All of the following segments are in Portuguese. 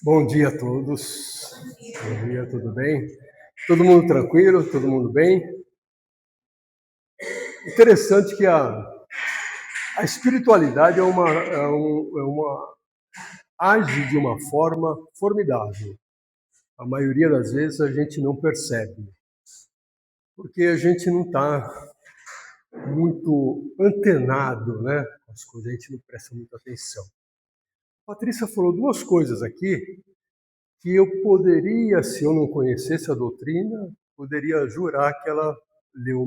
Bom dia a todos. Bom dia, tudo bem? Todo mundo tranquilo? Todo mundo bem? Interessante que a espiritualidade age de uma forma formidável. A maioria das vezes a gente não percebe, porque a gente não está muito antenado, né? As coisas, a gente não presta muita atenção. A Patrícia falou duas coisas aqui que eu poderia, se eu não conhecesse a doutrina, poderia jurar que ela leu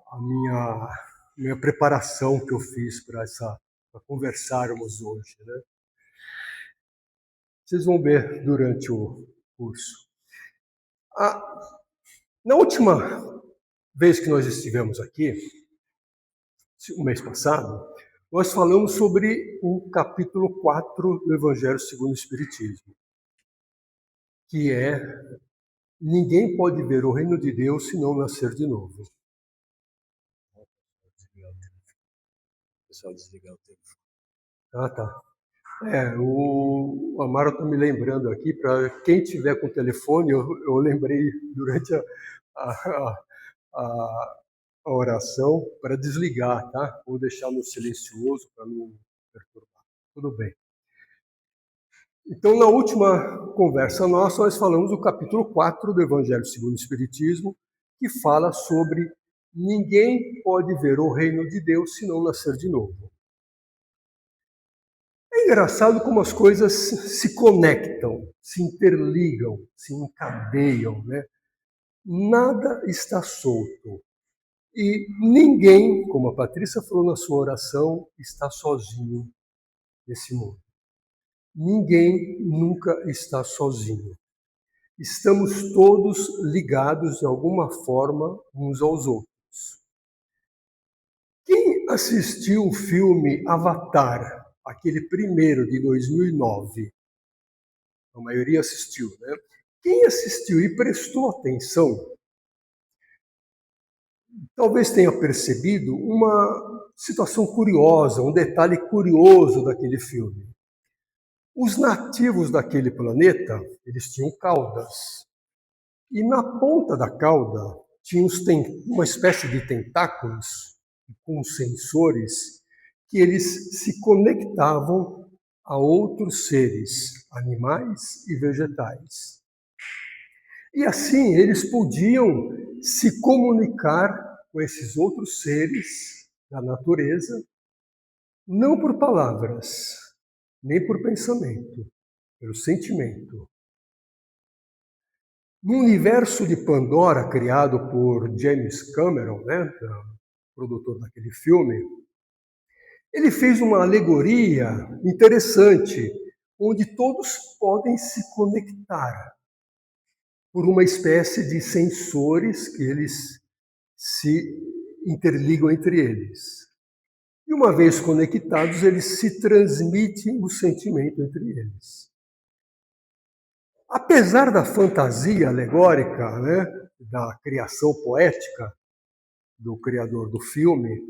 a minha preparação que eu fiz para conversarmos hoje, né? Vocês vão ver durante o curso. Na última vez que nós estivemos aqui, o mês passado, nós falamos sobre o capítulo 4 do Evangelho segundo o Espiritismo, que é: ninguém pode ver o reino de Deus se não nascer de novo. Pessoal, desligar o telefone. Ah, tá. O Amaro está me lembrando aqui, para quem tiver com o telefone, eu lembrei durante a, a, a oração para desligar, tá? Vou deixar no silencioso para não perturbar. Tudo bem. Então, na última conversa nossa, nós falamos do capítulo 4 do Evangelho segundo o Espiritismo, que fala sobre: ninguém pode ver o reino de Deus se não nascer de novo. É engraçado como as coisas se conectam, se interligam, se encadeiam, né? Nada está solto. E ninguém, como a Patrícia falou na sua oração, está sozinho nesse mundo. Ninguém nunca está sozinho. Estamos todos ligados de alguma forma uns aos outros. Quem assistiu o filme Avatar, aquele primeiro de 2009, a maioria assistiu, né? Quem assistiu e prestou atenção, talvez tenha percebido uma situação curiosa, um detalhe curioso daquele filme. Os nativos daquele planeta, eles tinham caudas. E na ponta da cauda tinha uma espécie de tentáculos com sensores que eles se conectavam a outros seres, animais e vegetais. E assim eles podiam se comunicar com esses outros seres da natureza, não por palavras, nem por pensamento, pelo sentimento. No universo de Pandora, criado por James Cameron, né, produtor daquele filme, ele fez uma alegoria interessante, onde todos podem se conectar por uma espécie de sensores que eles se interligam entre eles. E uma vez conectados, eles se transmitem o sentimento entre eles. Apesar da fantasia alegórica, né, da criação poética do criador do filme,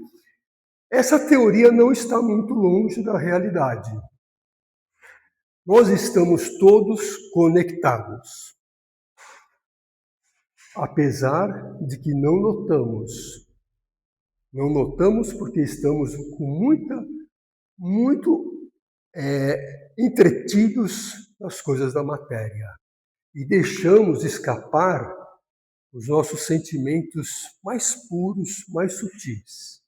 essa teoria não está muito longe da realidade. Nós estamos todos conectados, apesar de que não notamos. Não notamos porque estamos muito entretidos nas coisas da matéria e deixamos escapar os nossos sentimentos mais puros, mais sutis.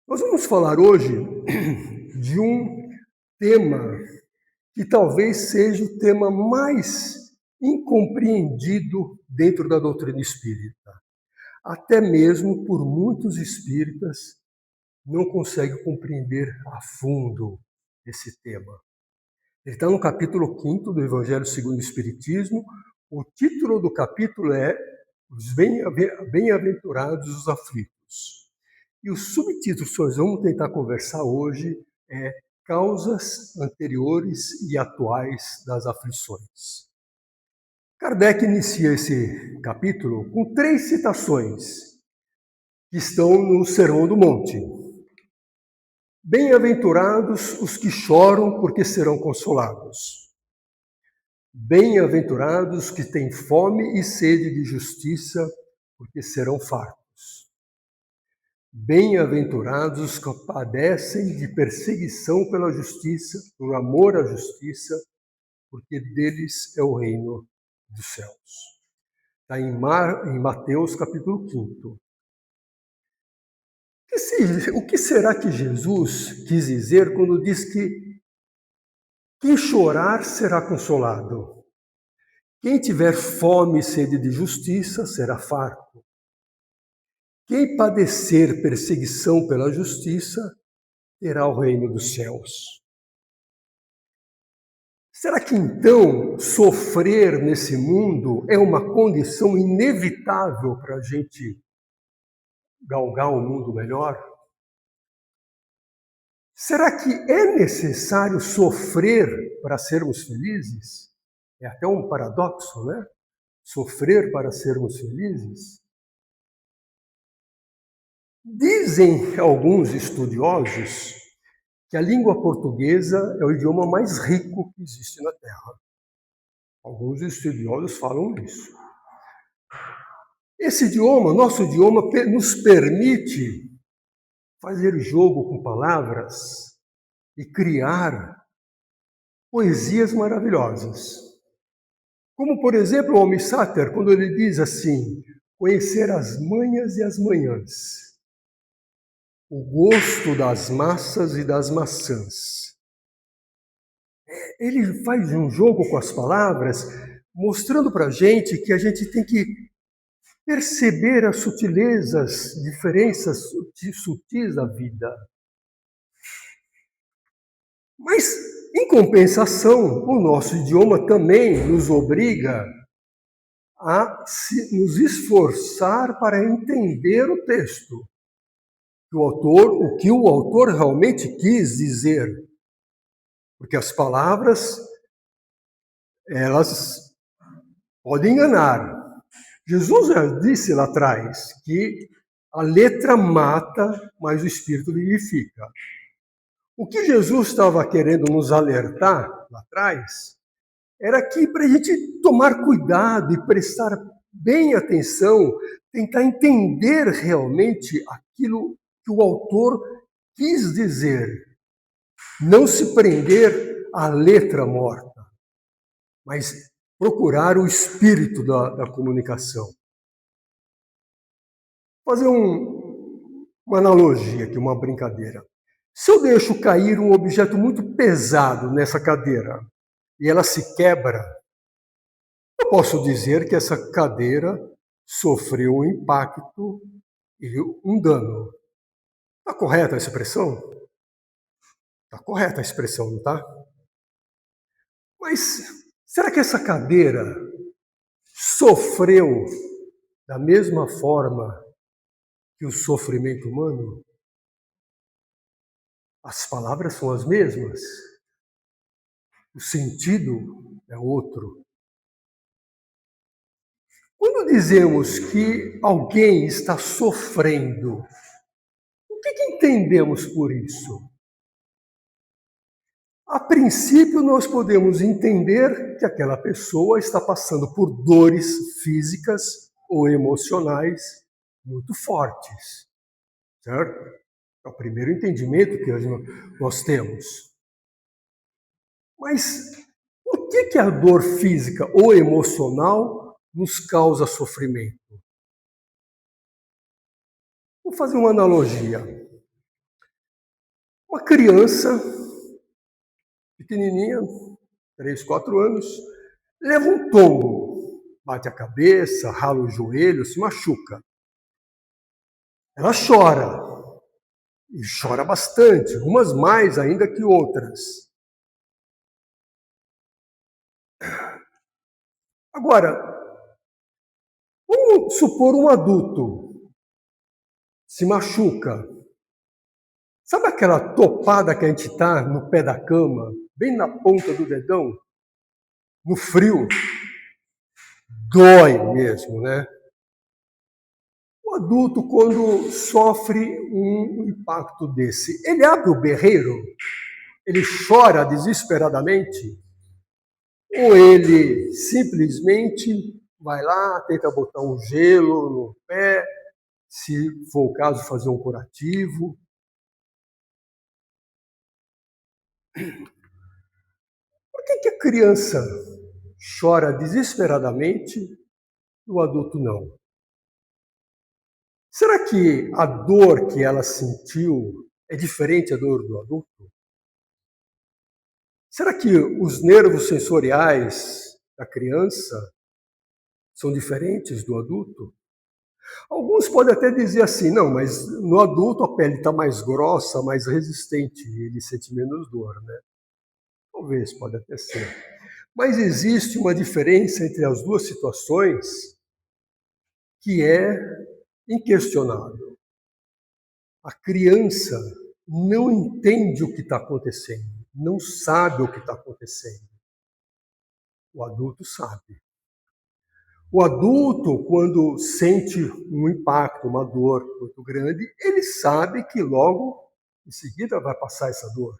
Nós vamos falar hoje de um tema que talvez seja o tema mais incompreendido dentro da doutrina espírita. Até mesmo por muitos espíritas não conseguem compreender a fundo esse tema. Ele está no capítulo 5 do Evangelho segundo o Espiritismo. O título do capítulo é Os Bem-aventurados os Aflitos. E o subtítulo que nós vamos tentar conversar hoje é Causas anteriores e atuais das aflições. Kardec inicia esse capítulo com 3 citações que estão no Sermão do Monte. Bem-aventurados os que choram, porque serão consolados. Bem-aventurados que têm fome e sede de justiça, porque serão fartos. Bem-aventurados os que padecem de perseguição pela justiça, por amor à justiça, porque deles é o reino dos céus. Está em Mateus capítulo 5. O que será que Jesus quis dizer quando diz que quem chorar será consolado? Quem tiver fome e sede de justiça será farto. Quem padecer perseguição pela justiça terá o reino dos céus. Será que então sofrer nesse mundo é uma condição inevitável para a gente galgar um mundo melhor? Será que é necessário sofrer para sermos felizes? É até um paradoxo, né? Sofrer para sermos felizes? Dizem alguns estudiosos que a língua portuguesa é o idioma mais rico que existe na Terra. Alguns estudiosos falam isso. Esse idioma, nosso idioma, nos permite fazer jogo com palavras e criar poesias maravilhosas. Como, por exemplo, o Almi Sater, quando ele diz assim: conhecer as manhas e as manhãs, o gosto das massas e das maçãs. Ele faz um jogo com as palavras, mostrando para a gente que a gente tem que perceber as sutilezas, diferenças sutis da vida. Mas, em compensação, o nosso idioma também nos obriga a nos esforçar para entender o texto. O que o autor realmente quis dizer. Porque as palavras, elas podem enganar. Jesus já disse lá atrás que a letra mata, mas o Espírito vivifica. O que Jesus estava querendo nos alertar lá atrás era que para a gente tomar cuidado e prestar bem atenção, tentar entender realmente aquilo que o autor quis dizer. Não se prender à letra morta, mas procurar o espírito da comunicação. Vou fazer uma analogia aqui, uma brincadeira. Se eu deixo cair um objeto muito pesado nessa cadeira e ela se quebra, eu posso dizer que essa cadeira sofreu um impacto e um dano. Está correta a expressão? Está correta a expressão, não está? Mas será que essa cadeira sofreu da mesma forma que o sofrimento humano? As palavras são as mesmas, o sentido é outro. Quando dizemos que alguém está sofrendo, o que entendemos por isso? A princípio, nós podemos entender que aquela pessoa está passando por dores físicas ou emocionais muito fortes, certo? É o primeiro entendimento que nós temos. Mas por que a dor física ou emocional nos causa sofrimento? Vou fazer uma analogia. Uma criança pequenininha, 3, 4 anos, leva um tombo, bate a cabeça, rala o joelho, se machuca. Ela chora, e chora bastante, umas mais ainda que outras. Agora, vamos supor um adulto se machuca. Sabe aquela topada que a gente está no pé da cama, bem na ponta do dedão, no frio? Dói mesmo, né? O adulto, quando sofre um impacto desse, ele abre o berreiro, ele chora desesperadamente, ou ele simplesmente vai lá, tenta botar um gelo no pé, se for o caso, fazer um curativo. Por que a criança chora desesperadamente e o adulto não? Será que a dor que ela sentiu é diferente da dor do adulto? Será que os nervos sensoriais da criança são diferentes do adulto? Alguns podem até dizer assim, não, mas no adulto a pele está mais grossa, mais resistente, e ele sente menos dor, né? Talvez, pode até ser. Mas existe uma diferença entre as duas situações que é inquestionável. A criança não entende o que está acontecendo, não sabe o que está acontecendo. O adulto sabe. O adulto, quando sente um impacto, uma dor muito grande, ele sabe que logo em seguida vai passar essa dor.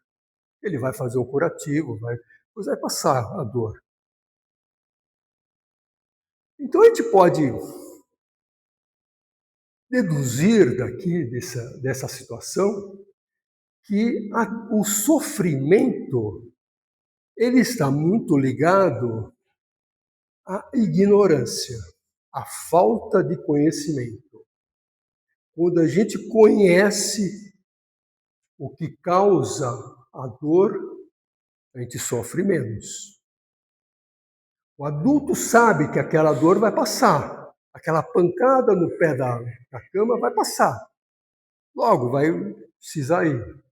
Ele vai fazer um curativo, depois vai passar a dor. Então a gente pode deduzir daqui, dessa situação, que o sofrimento ele está muito ligado à ignorância, à falta de conhecimento. Quando a gente conhece o que causa a dor, a gente sofre menos. O adulto sabe que aquela dor vai passar, aquela pancada no pé da cama vai passar. Logo vai precisar ir.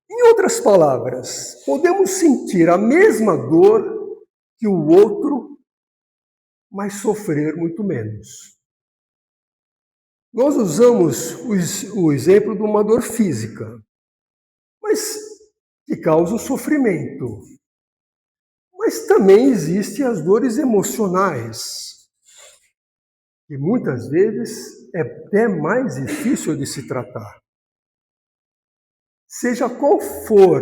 Em outras palavras, podemos sentir a mesma dor que o outro, mas sofrer muito menos. Nós usamos o exemplo de uma dor física, mas que causa o sofrimento. Mas também existem as dores emocionais, que muitas vezes é até mais difícil de se tratar. Seja qual for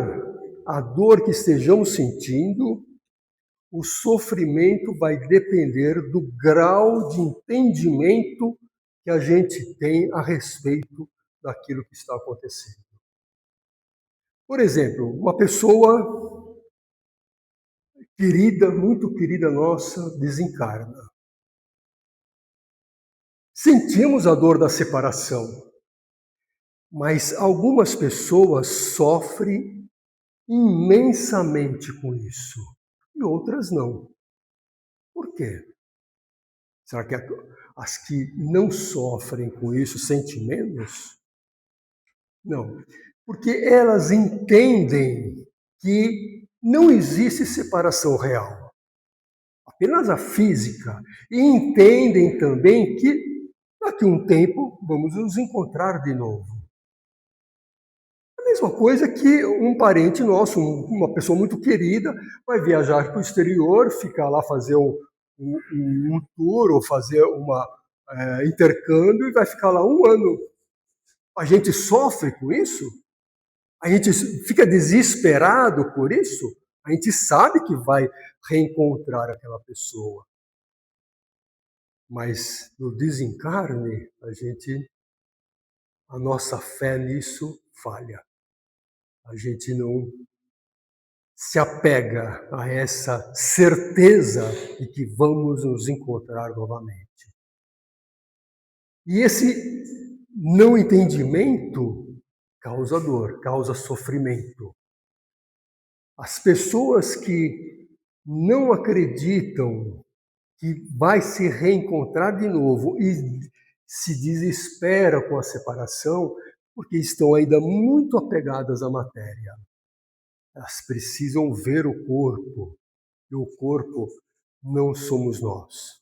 a dor que estejamos sentindo, o sofrimento vai depender do grau de entendimento que a gente tem a respeito daquilo que está acontecendo. Por exemplo, uma pessoa querida, muito querida nossa, desencarna. Sentimos a dor da separação, mas algumas pessoas sofrem imensamente com isso e outras não. Por quê? Será que as que não sofrem com isso sentem menos? Não, porque elas entendem que não existe separação real, apenas a física, e entendem também que daqui a um tempo vamos nos encontrar de novo. A mesma coisa que um parente nosso, uma pessoa muito querida, vai viajar para o exterior, ficar lá fazer um tour ou fazer intercâmbio e vai ficar lá um ano. A gente sofre com isso? A gente fica desesperado por isso? A gente sabe que vai reencontrar aquela pessoa. Mas no desencarne, a nossa fé nisso falha. A gente não se apega a essa certeza de que vamos nos encontrar novamente. E esse não entendimento causa dor, causa sofrimento. As pessoas que não acreditam que vai se reencontrar de novo e se desesperam com a separação, porque estão ainda muito apegadas à matéria. Elas precisam ver o corpo, e o corpo não somos nós.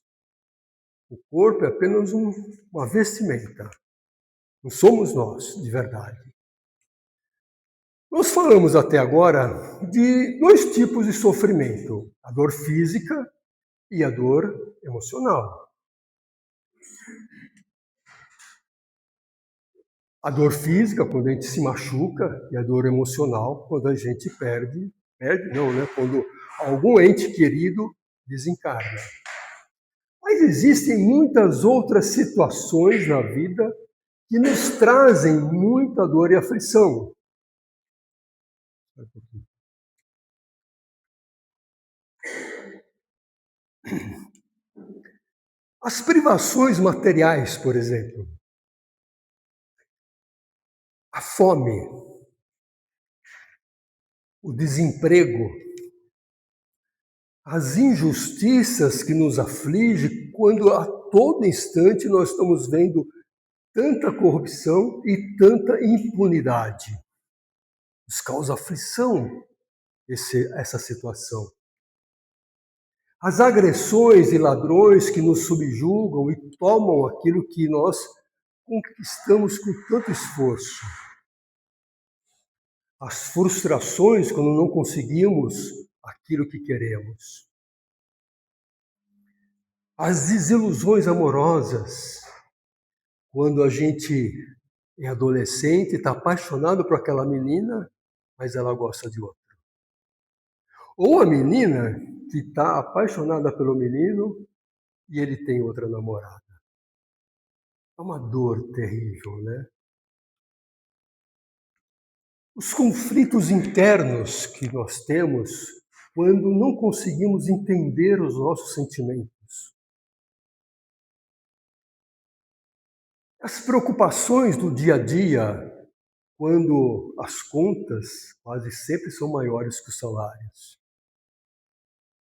O corpo é apenas uma vestimenta. Não somos nós, de verdade. Nós falamos até agora de dois tipos de sofrimento: a dor física e a dor emocional. A dor física, quando a gente se machuca, e a dor emocional, quando a gente perde não, né? Quando algum ente querido desencarna. Mas existem muitas outras situações na vida que nos trazem muita dor e aflição. As privações materiais, por exemplo, a fome, o desemprego, as injustiças que nos afligem quando a todo instante nós estamos vendo tanta corrupção e tanta impunidade. Nos causa aflição essa situação. As agressões e ladrões que nos subjugam e tomam aquilo que nós conquistamos com tanto esforço. As frustrações quando não conseguimos aquilo que queremos. As desilusões amorosas, quando a gente é adolescente, está apaixonado por aquela menina, mas ela gosta de outra. Ou a menina que está apaixonada pelo menino e ele tem outra namorada. É uma dor terrível, né? Os conflitos internos que nós temos quando não conseguimos entender os nossos sentimentos. As preocupações do dia a dia, quando as contas quase sempre são maiores que os salários.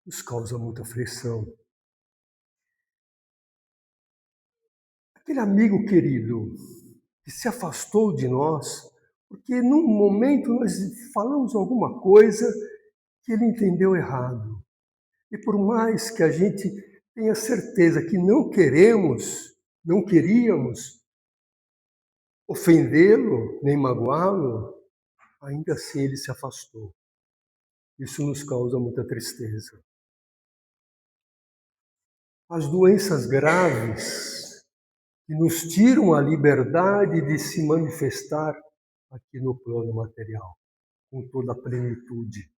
Nos causa muita aflição. Aquele amigo querido que se afastou de nós, porque num momento nós falamos alguma coisa que ele entendeu errado. E por mais que a gente tenha certeza que não queríamos ofendê-lo, nem magoá-lo, ainda assim ele se afastou. Isso nos causa muita tristeza. As doenças graves que nos tiram a liberdade de se manifestar aqui no plano material, com toda a plenitude.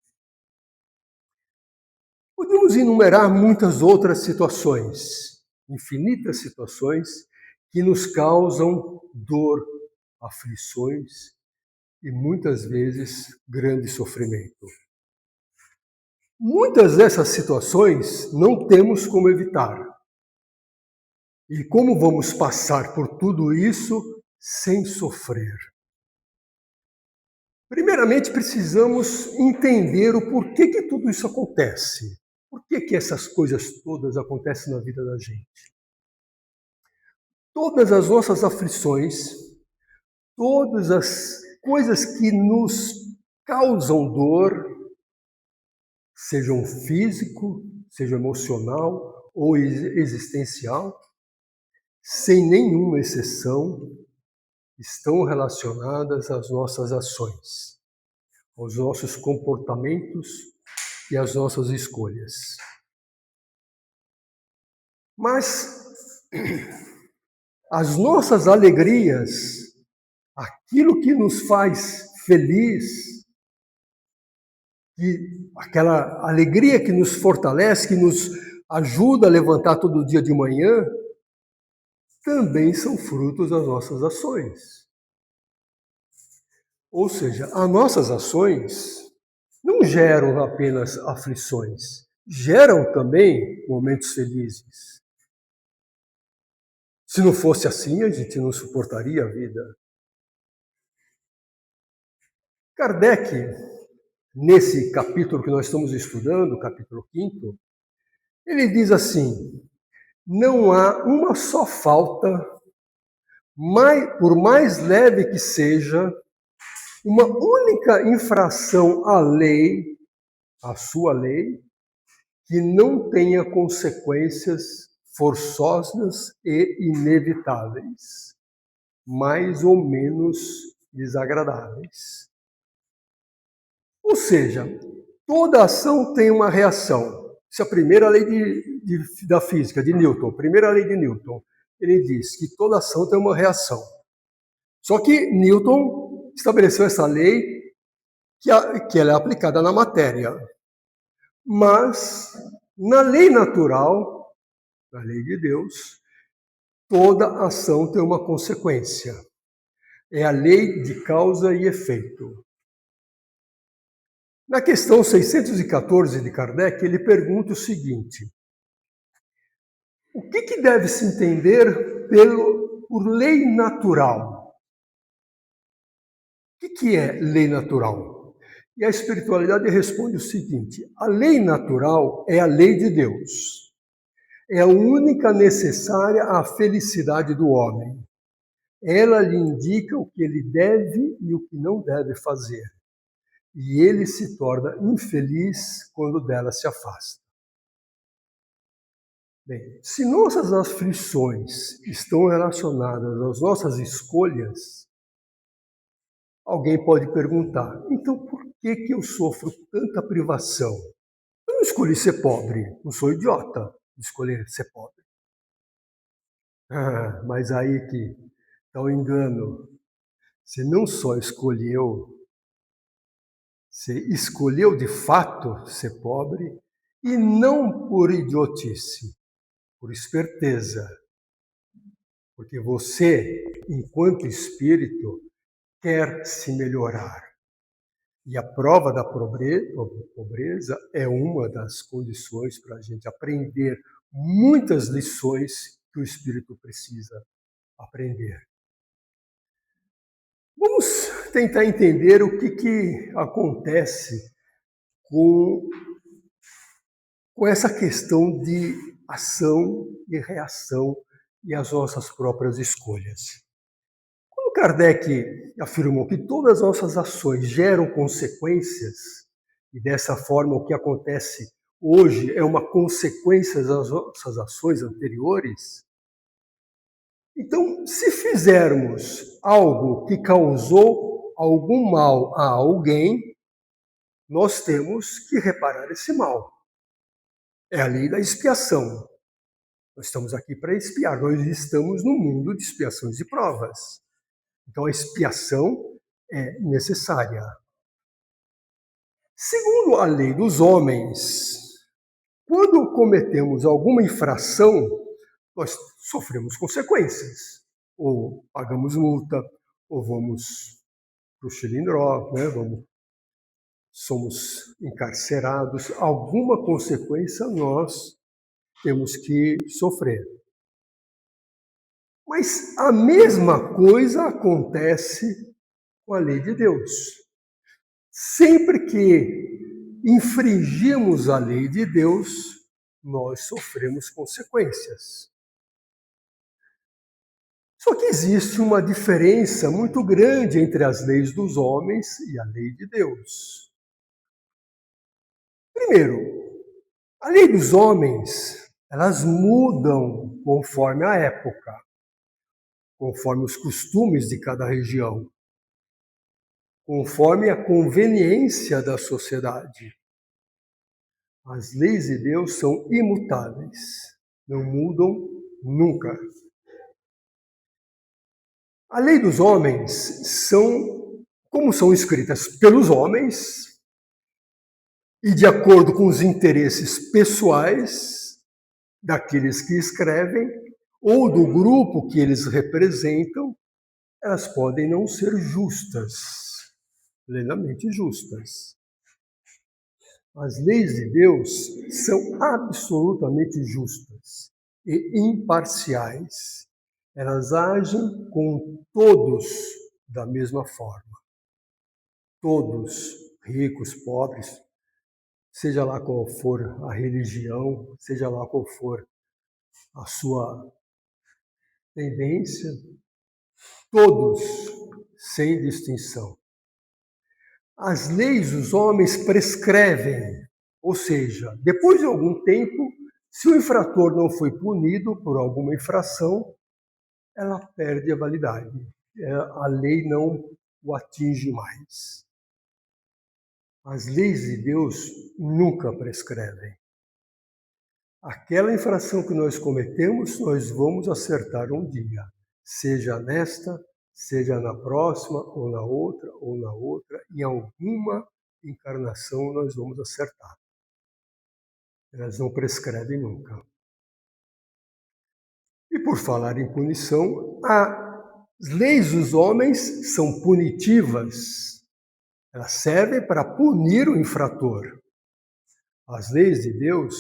Podemos enumerar muitas outras situações, infinitas situações, que nos causam dor, aflições e muitas vezes grande sofrimento. Muitas dessas situações não temos como evitar. E como vamos passar por tudo isso sem sofrer? Primeiramente, precisamos entender o porquê que tudo isso acontece. Por que essas coisas todas acontecem na vida da gente? Todas as nossas aflições, todas as coisas que nos causam dor, sejam físico, seja emocional ou existencial, sem nenhuma exceção, estão relacionadas às nossas ações, aos nossos comportamentos e às nossas escolhas. Mas as nossas alegrias, aquilo que nos faz feliz, aquela alegria que nos fortalece, que nos ajuda a levantar todo dia de manhã, também são frutos das nossas ações. Ou seja, as nossas ações não geram apenas aflições, geram também momentos felizes. Se não fosse assim, a gente não suportaria a vida. Kardec, nesse capítulo que nós estamos estudando, capítulo 5, ele diz assim: não há uma só falta, por mais leve que seja, uma única infração à lei, à sua lei, que não tenha consequências forçosas e inevitáveis, mais ou menos desagradáveis. Ou seja, toda ação tem uma reação. Isso é a primeira lei da física, de Newton. Primeira lei de Newton. Ele diz que toda ação tem uma reação. Só que Newton estabeleceu essa lei que ela é aplicada na matéria. Mas, na lei natural, na lei de Deus, toda ação tem uma consequência. É a lei de causa e efeito. Na questão 614 de Kardec, ele pergunta o seguinte: o que deve se entender por lei natural? O que é lei natural? E a espiritualidade responde o seguinte: a lei natural é a lei de Deus. É a única necessária à felicidade do homem. Ela lhe indica o que ele deve e o que não deve fazer. E ele se torna infeliz quando dela se afasta. Bem, se nossas aflições estão relacionadas às nossas escolhas, alguém pode perguntar: então por que eu sofro tanta privação? Eu não escolhi ser pobre, não sou idiota de escolher ser pobre. Mas aí que está o engano. Você não só escolheu, você escolheu de fato ser pobre e não por idiotice, por esperteza. Porque você, enquanto espírito, quer se melhorar. E a prova da pobreza é uma das condições para a gente aprender muitas lições que o espírito precisa aprender. Vamos tentar entender o que acontece com essa questão de ação e reação e as nossas próprias escolhas. Quando Kardec afirmou que todas as nossas ações geram consequências, e dessa forma o que acontece hoje é uma consequência das nossas ações anteriores, então, se fizermos algo que causou algum mal a alguém, nós temos que reparar esse mal. É a lei da expiação. Nós estamos aqui para expiar, nós estamos no mundo de expiações e provas. Então, a expiação é necessária. Segundo a lei dos homens, quando cometemos alguma infração, nós sofremos consequências. Ou pagamos multa, ou vamos para o xilindró, né? Somos encarcerados. Alguma consequência nós temos que sofrer. Mas a mesma coisa acontece com a lei de Deus. Sempre que infringimos a lei de Deus, nós sofremos consequências. Só que existe uma diferença muito grande entre as leis dos homens e a lei de Deus. Primeiro, a lei dos homens, elas mudam conforme a época, conforme os costumes de cada região, conforme a conveniência da sociedade. As leis de Deus são imutáveis, não mudam nunca. A lei dos homens como são escritas pelos homens e de acordo com os interesses pessoais daqueles que escrevem ou do grupo que eles representam, elas podem não ser justas, plenamente justas. As leis de Deus são absolutamente justas e imparciais. Elas agem com todos da mesma forma. Todos, ricos, pobres, seja lá qual for a religião, seja lá qual for a sua tendência, todos, sem distinção. As leis dos homens prescrevem, ou seja, depois de algum tempo, se o infrator não foi punido por alguma infração, ela perde a validade. A lei não o atinge mais. As leis de Deus nunca prescrevem. Aquela infração que nós cometemos, nós vamos acertar um dia, seja nesta, seja na próxima, ou na outra, em alguma encarnação nós vamos acertar. Elas não prescrevem nunca. E por falar em punição, as leis dos homens são punitivas. Elas servem para punir o infrator. As leis de Deus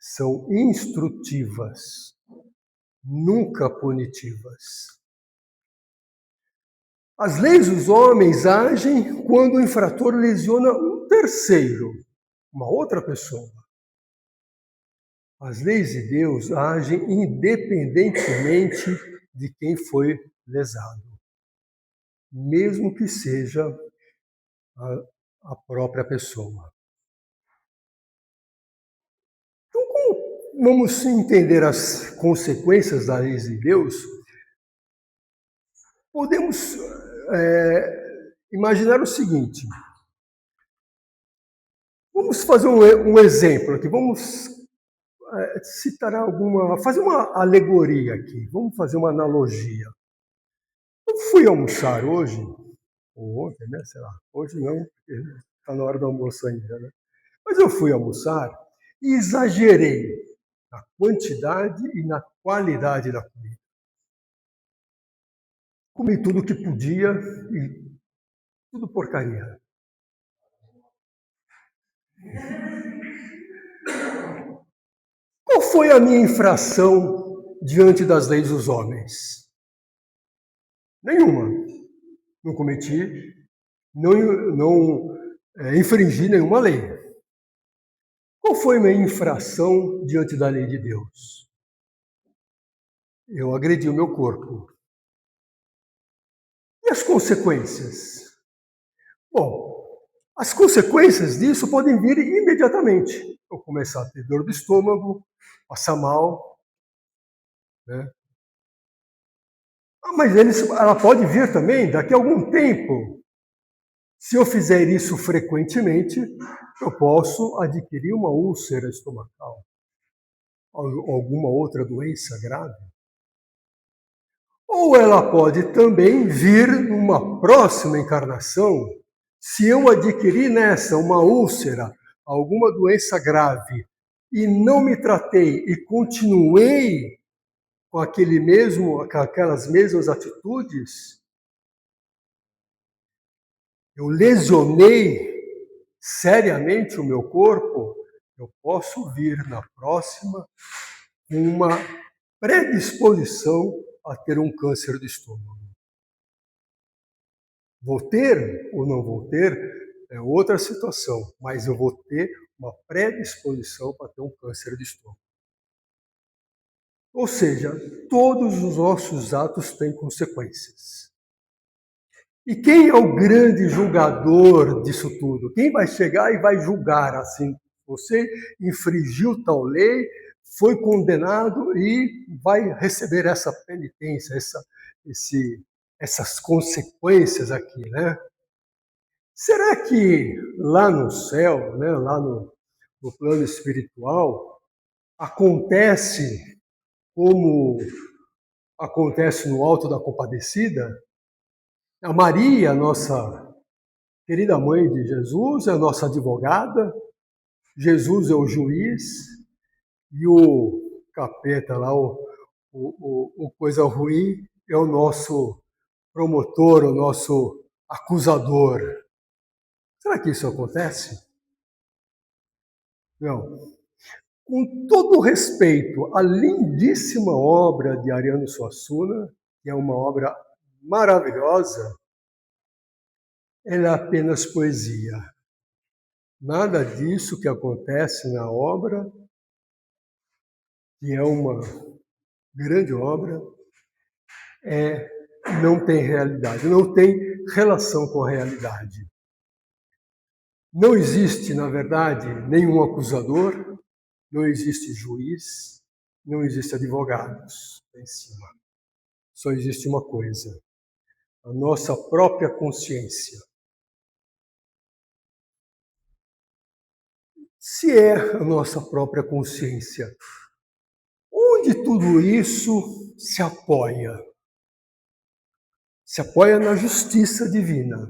são instrutivas, nunca punitivas. As leis dos homens agem quando o infrator lesiona um terceiro, uma outra pessoa. As leis de Deus agem independentemente de quem foi lesado, mesmo que seja a própria pessoa. Então, como vamos entender as consequências das leis de Deus? Podemos imaginar o seguinte. Vamos fazer um exemplo aqui. Vamos citar fazer uma alegoria aqui. Vamos fazer uma analogia. Eu fui almoçar hoje, ou ontem, né? Sei lá. Hoje não, porque está na hora do almoço ainda, né? Mas eu fui almoçar e exagerei na quantidade e na qualidade da comida. Comi tudo que podia e tudo porcaria. Qual foi a minha infração diante das leis dos homens? Nenhuma. Não cometi, não infringi nenhuma lei. Qual foi a minha infração diante da lei de Deus? Eu agredi o meu corpo. E as consequências? Bom, as consequências disso podem vir imediatamente. Eu começar a ter dor do estômago, passar mal, né? Mas ela pode vir também daqui a algum tempo. Se eu fizer isso frequentemente, eu posso adquirir uma úlcera estomacal, alguma outra doença grave. Ou ela pode também vir numa próxima encarnação, se eu adquirir nessa uma úlcera, alguma doença grave, e não me tratei e continuei com aquelas mesmas atitudes, eu lesionei seriamente o meu corpo, eu posso vir na próxima com uma predisposição a ter um câncer de estômago. Vou ter ou não vou ter é outra situação, mas eu vou ter uma predisposição para ter um câncer de estômago. Ou seja, todos os nossos atos têm consequências. E quem é o grande julgador disso tudo? Quem vai chegar e vai julgar assim? Você infringiu tal lei, foi condenado e vai receber essa penitência, essas consequências aqui, né? Será que lá no céu, né, lá no plano espiritual, acontece como acontece no Alto da Compadecida? A Maria, nossa querida mãe de Jesus, é a nossa advogada, Jesus é o juiz e o capeta lá, o coisa ruim, é o nosso promotor, o nosso acusador. Será que isso acontece? Não. Com todo respeito à lindíssima obra de Ariano Suassuna, que é uma obra maravilhosa, ela é apenas poesia. Nada disso que acontece na obra, que é uma grande obra, não tem realidade, não tem relação com a realidade. Não existe, na verdade, nenhum acusador, não existe juiz, não existe advogados lá em cima. Só existe uma coisa: a nossa própria consciência. se é a nossa própria consciência, onde tudo isso se apoia? Se apoia na justiça divina.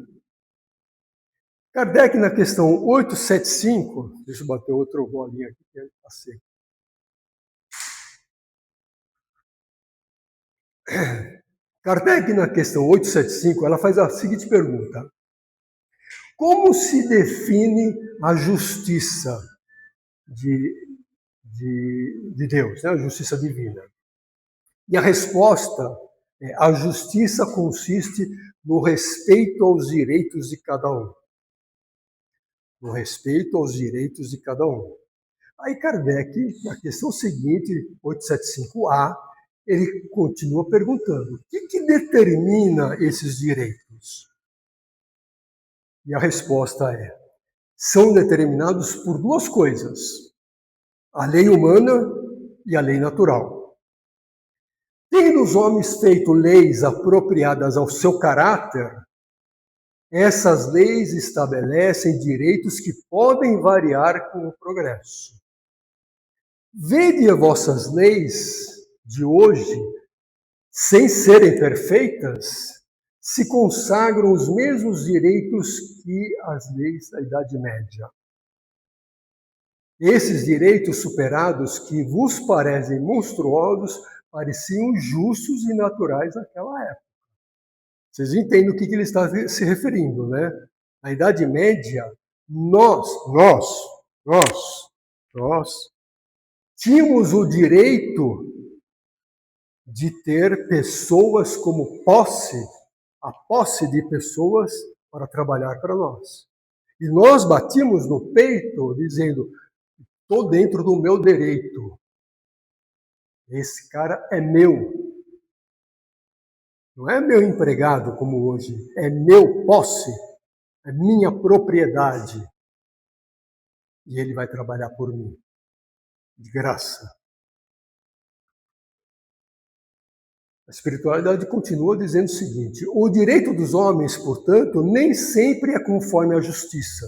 Kardec, na questão 875, deixa eu bater outro bolinho aqui, que está seco. Kardec, na questão 875, ela faz a seguinte pergunta: como se define a justiça de Deus, né? A justiça divina? E a resposta é: a justiça consiste no respeito aos direitos de cada um. No respeito aos direitos de cada um. Aí Kardec, na questão seguinte, 875A, ele continua perguntando: o que determina esses direitos? E a resposta é: são determinados por duas coisas, a lei humana e a lei natural. Tendo os homens feito leis apropriadas ao seu caráter, essas leis estabelecem direitos que podem variar com o progresso. Vede as vossas leis de hoje, sem serem perfeitas, se consagram os mesmos direitos que as leis da Idade Média. Esses direitos superados, que vos parecem monstruosos, pareciam justos e naturais naquela época. Vocês entendem o que ele está se referindo, né? Na Idade Média, nós tínhamos o direito de ter pessoas como posse, a posse de pessoas para trabalhar para nós. E nós batíamos no peito dizendo: estou dentro do meu direito. Esse cara é meu. Não é meu empregado como hoje, é meu posse, é minha propriedade. E ele vai trabalhar por mim, de graça. A espiritualidade continua dizendo o seguinte: o direito dos homens, portanto, nem sempre é conforme a justiça.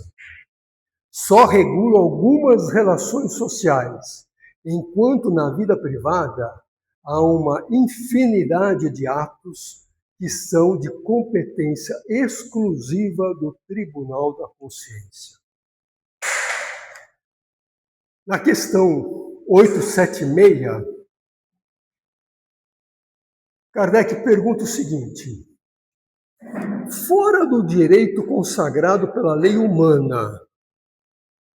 Só regula algumas relações sociais, enquanto na vida privada há uma infinidade de atos que são de competência exclusiva do Tribunal da Consciência. Na questão 876, Kardec pergunta o seguinte: fora do direito consagrado pela lei humana,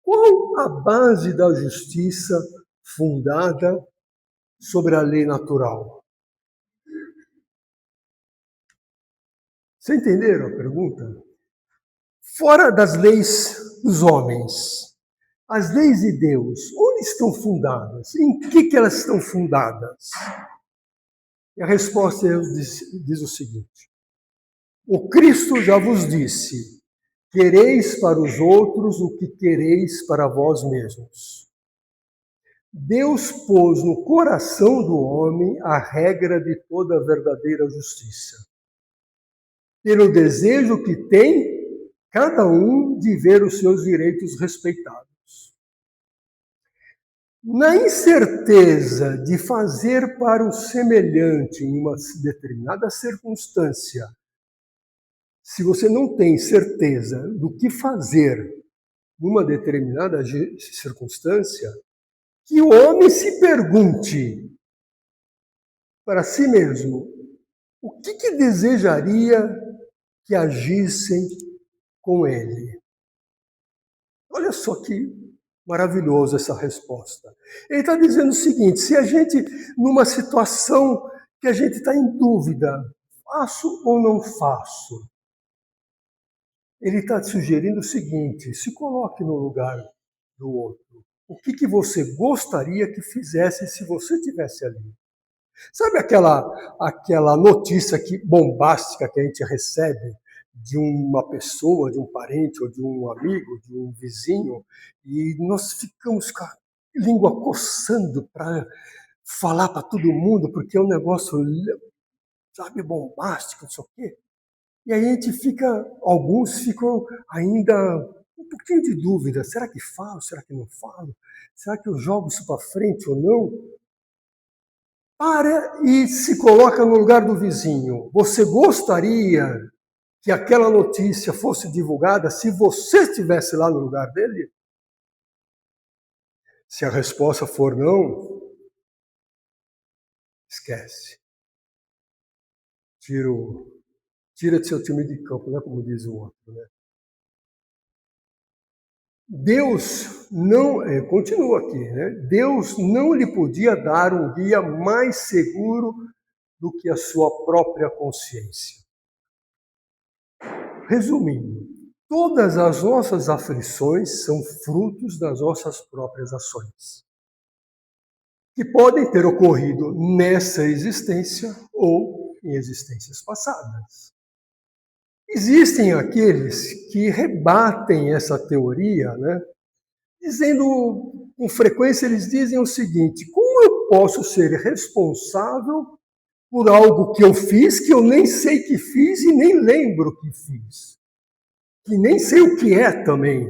qual a base da justiça fundada sobre a lei natural? Vocês entenderam a pergunta? Fora das leis dos homens, as leis de Deus, onde estão fundadas? Em que elas estão fundadas? E a resposta diz o seguinte: o Cristo já vos disse: quereis para os outros o que quereis para vós mesmos. Deus pôs no coração do homem a regra de toda a verdadeira justiça, pelo desejo que tem cada um de ver os seus direitos respeitados. Na incerteza de fazer para o semelhante em uma determinada circunstância, se você não tem certeza do que fazer numa determinada circunstância, que o homem se pergunte para si mesmo o que desejaria que agissem com ele. Olha só que maravilhoso essa resposta. Ele está dizendo o seguinte: se a gente, numa situação que a gente está em dúvida, faço ou não faço, ele está sugerindo o seguinte: se coloque no lugar do outro. O que você gostaria que fizesse se você estivesse ali? Sabe aquela notícia bombástica que a gente recebe de uma pessoa, de um parente, ou de um amigo, de um vizinho, e nós ficamos com a língua coçando para falar para todo mundo, porque é um negócio, sabe, bombástico, não sei o quê. E aí alguns ficam ainda um pouquinho de dúvida, será que falo, será que não falo? Será que eu jogo isso para frente ou não? Para e se coloca no lugar do vizinho. Você gostaria que aquela notícia fosse divulgada se você estivesse lá no lugar dele? Se a resposta for não, esquece. Tira de seu time de campo, né? Como diz o outro, né? Deus não, continua aqui, né? Deus não lhe podia dar um guia mais seguro do que a sua própria consciência. Resumindo, todas as nossas aflições são frutos das nossas próprias ações, que podem ter ocorrido nessa existência ou em existências passadas. Existem aqueles que rebatem essa teoria, né? Dizendo, com frequência, eles dizem o seguinte: como eu posso ser responsável por algo que eu fiz, que eu nem sei que fiz e nem lembro que fiz? Que nem sei o que é também.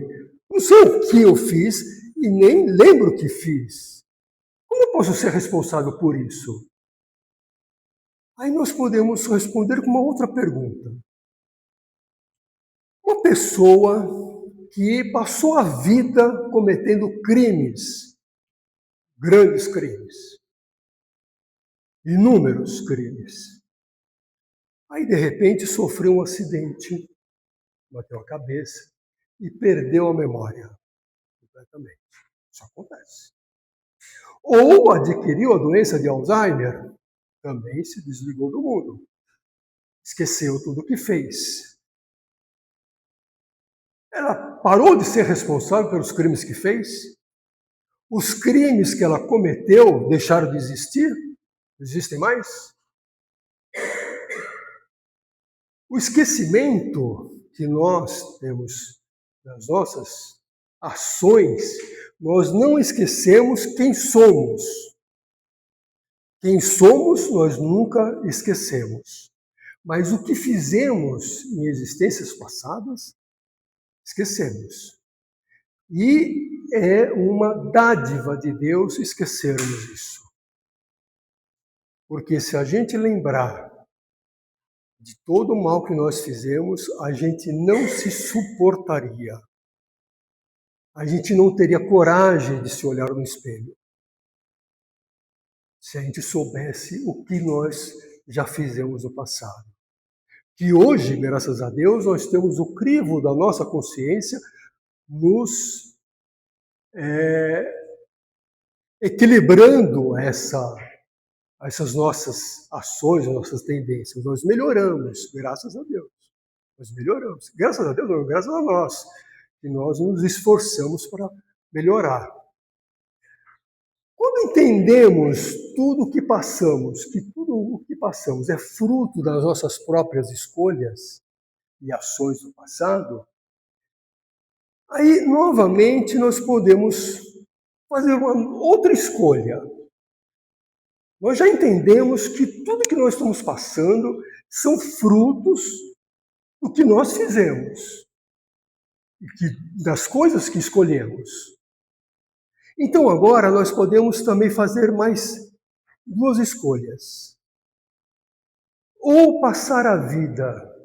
Não sei o que eu fiz e nem lembro que fiz. Como eu posso ser responsável por isso? Aí nós podemos responder com uma outra pergunta. Uma pessoa que passou a vida cometendo crimes, grandes crimes, inúmeros crimes. Aí, de repente, sofreu um acidente, bateu a cabeça e perdeu a memória completamente. Isso acontece. Ou adquiriu a doença de Alzheimer, também se desligou do mundo. Esqueceu tudo o que fez. Ela parou de ser responsável pelos crimes que fez? Os crimes que ela cometeu deixaram de existir? Existem mais? O esquecimento que nós temos das nossas ações, nós não esquecemos quem somos. Quem somos, nós nunca esquecemos. Mas o que fizemos em existências passadas, esquecemos. E é uma dádiva de Deus esquecermos isso. Porque se a gente lembrar de todo o mal que nós fizemos, a gente não se suportaria. A gente não teria coragem de se olhar no espelho. Se a gente soubesse o que nós já fizemos no passado. Que hoje, graças a Deus, nós temos o crivo da nossa consciência nos equilibrando essas nossas ações, nossas tendências. Nós melhoramos, graças a Deus. Nós melhoramos. Graças a Deus, não, graças a nós. Que nós nos esforçamos para melhorar. Quando entendemos tudo o que passamos, que tudo o que passamos é fruto das nossas próprias escolhas e ações do passado, aí, novamente, nós podemos fazer uma outra escolha. Nós já entendemos que tudo que nós estamos passando são frutos do que nós fizemos, das coisas que escolhemos. Então, agora, nós podemos também fazer mais duas escolhas. Ou passar a vida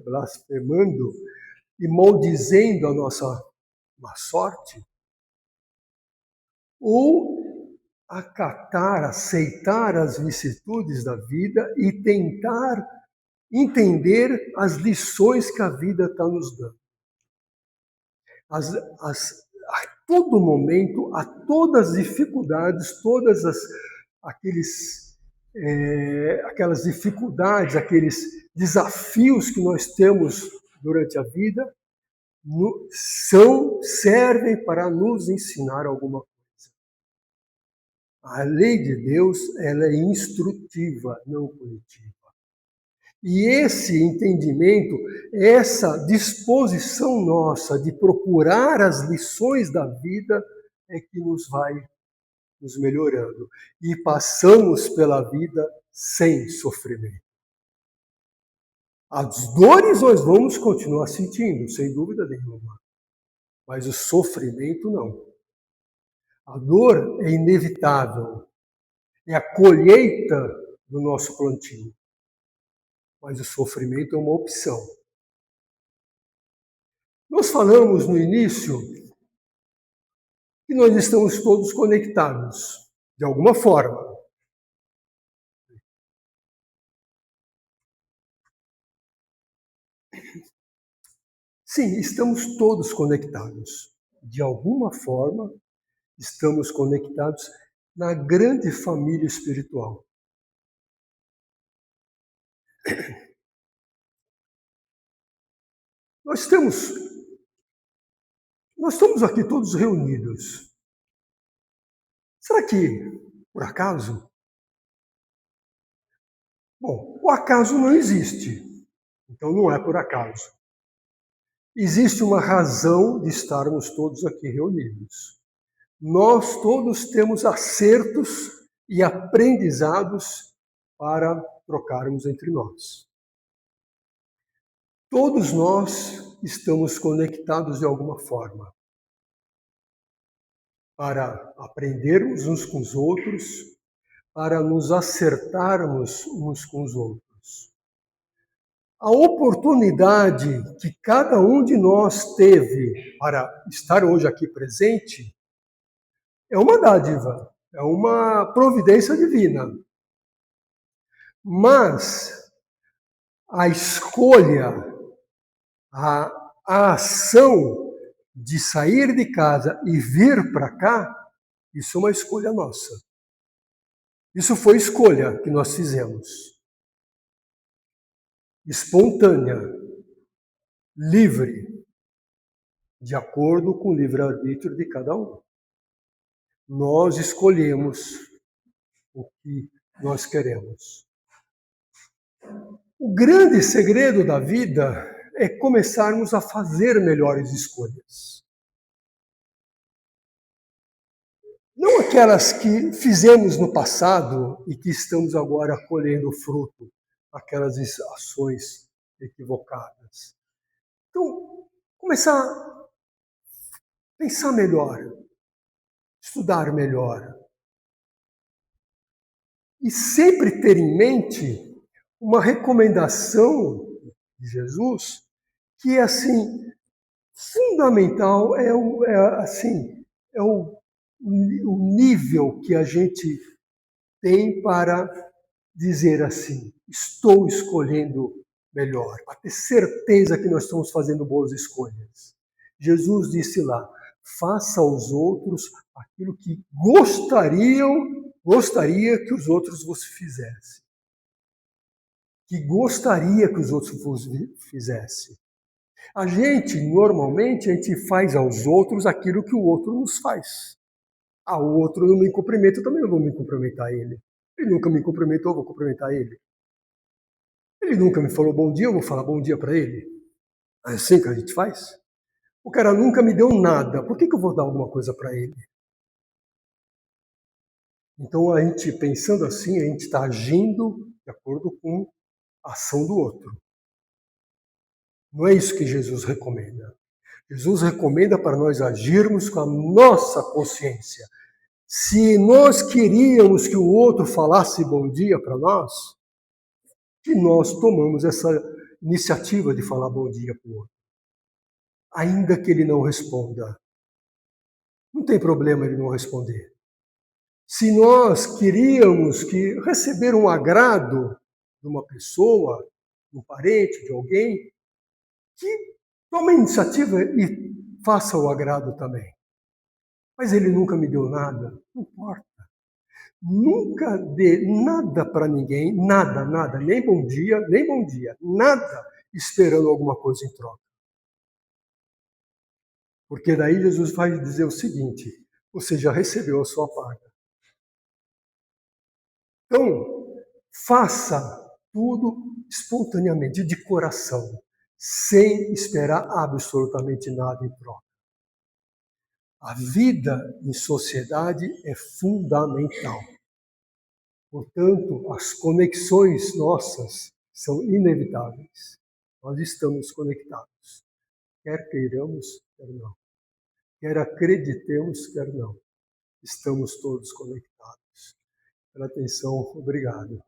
blasfemando e maldizendo a nossa má sorte, ou acatar, aceitar as vicissitudes da vida e tentar entender as lições que a vida está nos dando. A todo momento, a todas as dificuldades, aquelas dificuldades, aqueles desafios que nós temos durante a vida, servem para nos ensinar alguma coisa. A lei de Deus, ela é instrutiva, não punitiva. E esse entendimento, essa disposição nossa de procurar as lições da vida é que nos vai nos melhorando. E passamos pela vida sem sofrimento. As dores nós vamos continuar sentindo, sem dúvida nenhuma, mas o sofrimento não. A dor é inevitável, é a colheita do nosso plantio, mas o sofrimento é uma opção. Nós falamos no início que nós estamos todos conectados, de alguma forma. Sim, estamos todos conectados. De alguma forma, estamos conectados na grande família espiritual. Nós estamos aqui todos reunidos. Será que, por acaso? Bom, o acaso não existe, então não é por acaso. Existe uma razão de estarmos todos aqui reunidos. Nós todos temos acertos e aprendizados para trocarmos entre nós. Todos nós estamos conectados de alguma forma para aprendermos uns com os outros, para nos acertarmos uns com os outros. A oportunidade que cada um de nós teve para estar hoje aqui presente é uma dádiva, é uma providência divina. Mas a escolha, a ação de sair de casa e vir para cá, isso é uma escolha nossa. Isso foi escolha que nós fizemos. Espontânea, livre, de acordo com o livre-arbítrio de cada um. Nós escolhemos o que nós queremos. O grande segredo da vida é começarmos a fazer melhores escolhas. Não aquelas que fizemos no passado e que estamos agora colhendo fruto, aquelas ações equivocadas. Então, começar a pensar melhor, estudar melhor. E sempre ter em mente uma recomendação de Jesus que é assim, fundamental, é o nível que a gente tem para dizer assim, estou escolhendo melhor, para ter certeza que nós estamos fazendo boas escolhas. Jesus disse lá, faça aos outros aquilo que gostaria que os outros vos fizessem. Que gostaria que os outros vos fizessem. Normalmente, a gente faz aos outros aquilo que o outro nos faz. O outro não me cumprimenta, eu também não vou me cumprimentar ele. Ele nunca me cumprimentou, eu vou cumprimentar ele. Ele nunca me falou bom dia, eu vou falar bom dia para ele. É assim que a gente faz? O cara nunca me deu nada, por que eu vou dar alguma coisa para ele? Então, a gente, pensando assim, a gente está agindo de acordo com a ação do outro. Não é isso que Jesus recomenda. Jesus recomenda para nós agirmos com a nossa consciência. Se nós queríamos que o outro falasse bom dia para nós, que nós tomamos essa iniciativa de falar bom dia para o outro. Ainda que ele não responda. Não tem problema ele não responder. Se nós queríamos receber um agrado de uma pessoa, de um parente, de alguém, que tome a iniciativa e faça o agrado também. Mas ele nunca me deu nada, não importa. Nunca dê nada para ninguém, nada, nem bom dia, nada esperando alguma coisa em troca. Porque daí Jesus vai dizer o seguinte, você já recebeu a sua paga. Então, faça tudo espontaneamente, de coração, sem esperar absolutamente nada em troca. A vida em sociedade é fundamental. Portanto, as conexões nossas são inevitáveis. Nós estamos conectados. Quer queiramos, quer não. Quer acreditemos, quer não. Estamos todos conectados. Pela atenção, obrigado.